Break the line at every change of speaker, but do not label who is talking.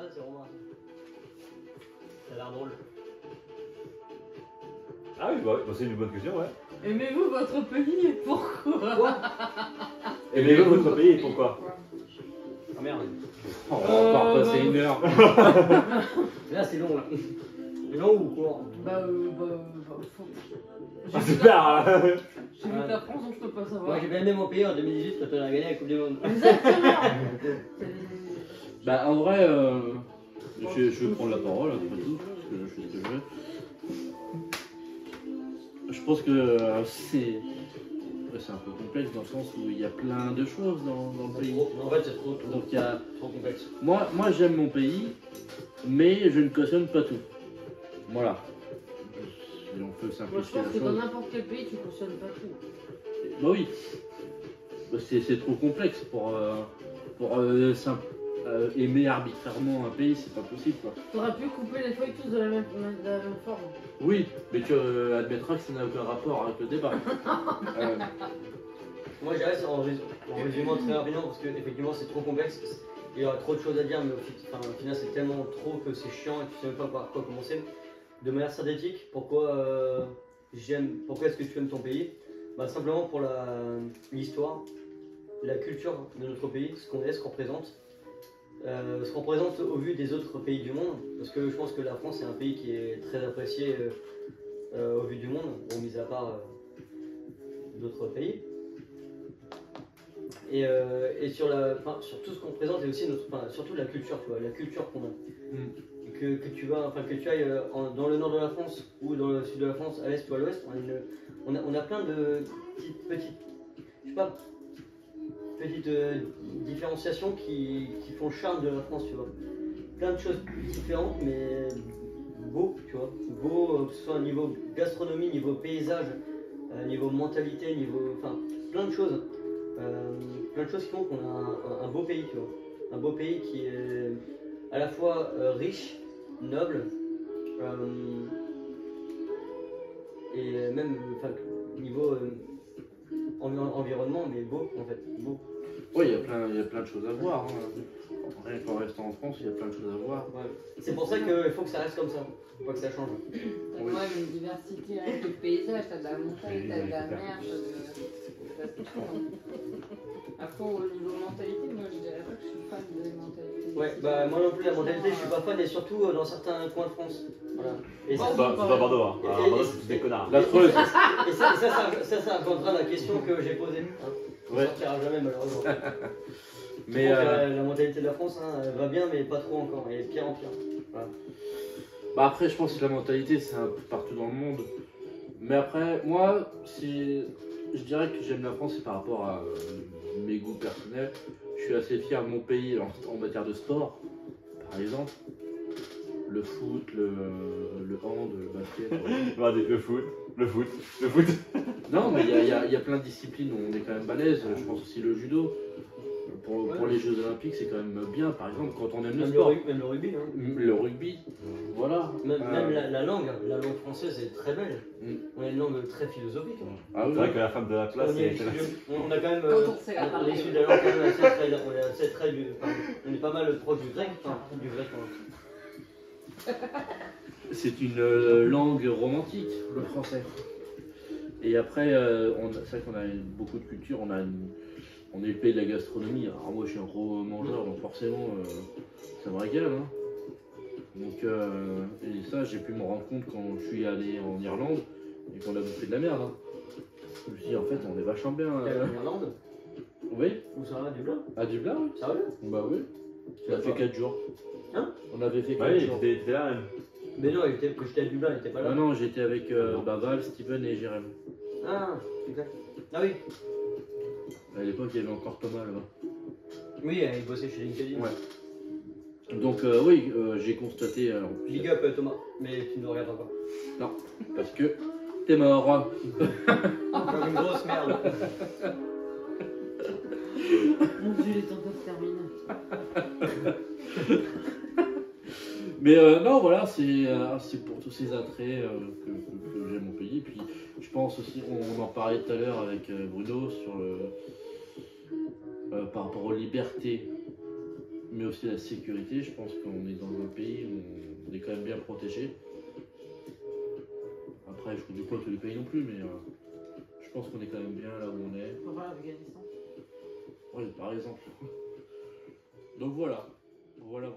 ça c'est Romain. Ça a l'air drôle.
Ah oui, bah, c'est une bonne question, ouais.
Aimez-vous votre pays et pourquoi?
Aimez-vous votre pays et pourquoi?
Ah merde.
On va encore passer une heure.
Là c'est long là. Long ou court?
Faut...
Ah, super.
J'ai vu ta France donc je peux pas savoir.
Moi j'ai bien aimé mon pays en 2018 quand on a gagné la Coupe du Monde.
Exactement.
Bah en vrai, je vais prendre la parole après tout, parce que je fais ce que je veux. Je pense que c'est un peu complexe dans le sens où il y a plein de choses dans le pays.
En fait c'est trop
Donc il y a...
complexe.
Moi j'aime mon pays, mais je ne cautionne pas tout. Voilà. Si on peut
Moi je
simplifier
pense
la
que dans
chose.
n'importe quel pays tu cautionnes pas tout.
Bah oui. Bah, c'est trop complexe pour aimer arbitrairement un pays, c'est pas possible quoi.
T'aurais pu couper les feuilles tous de la même forme.
Oui, mais tu admettras que ça n'a aucun rapport avec le débat.
Moi je dirais en résumant très rapidement parce que effectivement c'est trop complexe. Il y aura trop de choses à dire mais au final c'est tellement trop que c'est chiant et tu sais même pas par quoi commencer. De manière synthétique, pourquoi est-ce que tu aimes ton pays? Bah, simplement pour l'histoire, la culture de notre pays, ce qu'on est, ce qu'on représente. Ce qu'on représente au vu des autres pays du monde, parce que je pense que la France est un pays qui est très apprécié au vu du monde, bon, mis à part d'autres pays. Et sur tout ce qu'on représente et aussi surtout la culture, tu vois, la culture qu'on a. Que tu ailles dans le nord de la France ou dans le sud de la France, à l'est ou à l'ouest, on a plein de petites différenciations qui font le charme de la France, tu vois. Plein de choses différentes mais beau, tu vois. Beau, que ce soit au niveau gastronomie, niveau paysage, niveau mentalité, plein de choses. Plein de choses qui font qu'on a un beau pays, tu vois. Un beau pays qui est à la fois riche, noble, et même niveau environnement, mais beau en fait. Beau.
Oui, il y a plein de choses à voir. Hein. Rien qu'en restant en France, il y a plein de choses à voir.
Ouais. C'est pour ça qu'il faut que ça reste comme ça, faut pas que ça change.
T'as quand même une diversité avec le paysage, t'as de la montagne, t'as de la mer, t'as de tout. Après au niveau mentalité, moi je dirais pas que je suis fan de la mentalité.
Ouais, bah moi non plus la mentalité je suis pas fan et surtout dans certains coins de France. Voilà. Et
C'est pas Bordeaux, hein. À Bordeaux, c'est tous des connards.
La Creuse.
Et ça répondra à la question que j'ai posée. Hein. On
Ouais.
sortira jamais malheureusement.
Mais
la mentalité de la France hein, elle va bien mais pas trop encore, et pire en pire. Voilà.
bah après, je pense que la mentalité, c'est un peu partout dans le monde. Mais après, moi, si je dirais que j'aime la France, c'est par rapport à mes goûts personnels. Je suis assez fier de mon pays en matière de sport, par exemple. Le foot, le hand, le basket.
Regardez, le foot.
Non, mais il y a plein de disciplines où on est quand même balèze. Je pense aussi le judo. Pour les Jeux Olympiques, c'est quand même bien, par exemple, quand on aime le sport.
Même le rugby. Hein.
Le rugby, voilà.
Même la langue française est très belle. On a une langue très philosophique. Hein.
Ah
C'est
oui,
vrai que la femme de la classe,
On a quand même.
Quand on sait la parler.
L'issue de la langue, quand même, on est assez très on est pas mal proche du grec. Enfin, du grec.
c'est une langue romantique, le français. Et après, c'est vrai qu'on a beaucoup de culture, on est le pays de la gastronomie. Alors moi je suis un gros mangeur, donc forcément ça me régale. Hein. Donc, et ça j'ai pu me rendre compte quand je suis allé en Irlande et qu'on a bouffé de la merde. Hein. Je me suis dit en fait on est vachement bien.
En Irlande.
Oui,
Où ça va, Dublin?
à Dublin, oui.
Sérieux?
Bah oui. On a fait 4 jours.
Hein?
On avait fait 4
Oui,
jours.
t'étais là même.
Mais non, que j'étais à Dublin, il était pas là.
Non, j'étais avec Val, Steven et Jérém.
Ah, exact. Ah oui.
À l'époque, il y avait encore Thomas là-bas.
Oui, il bossait chez LinkedIn.
Ouais. Donc, oui, j'ai constaté. Alors,
Big up Thomas, mais tu ne le regarderas pas.
non, parce que t'es mort.
Comme une grosse merde.
Mon dieu, les temps peuvent terminer.
Mais non, voilà, c'est pour tous ces attraits que j'aime mon pays. Puis je pense aussi, on en parlait tout à l'heure avec Bruno sur par rapport aux libertés mais aussi la sécurité. Je pense qu'on est dans un pays où on est quand même bien protégé. Après, je ne dis pas tous les pays non plus, mais je pense qu'on est quand même bien là où on est.
Enfin, l'Afghanistan.
Oui, par exemple. Donc voilà, voilà.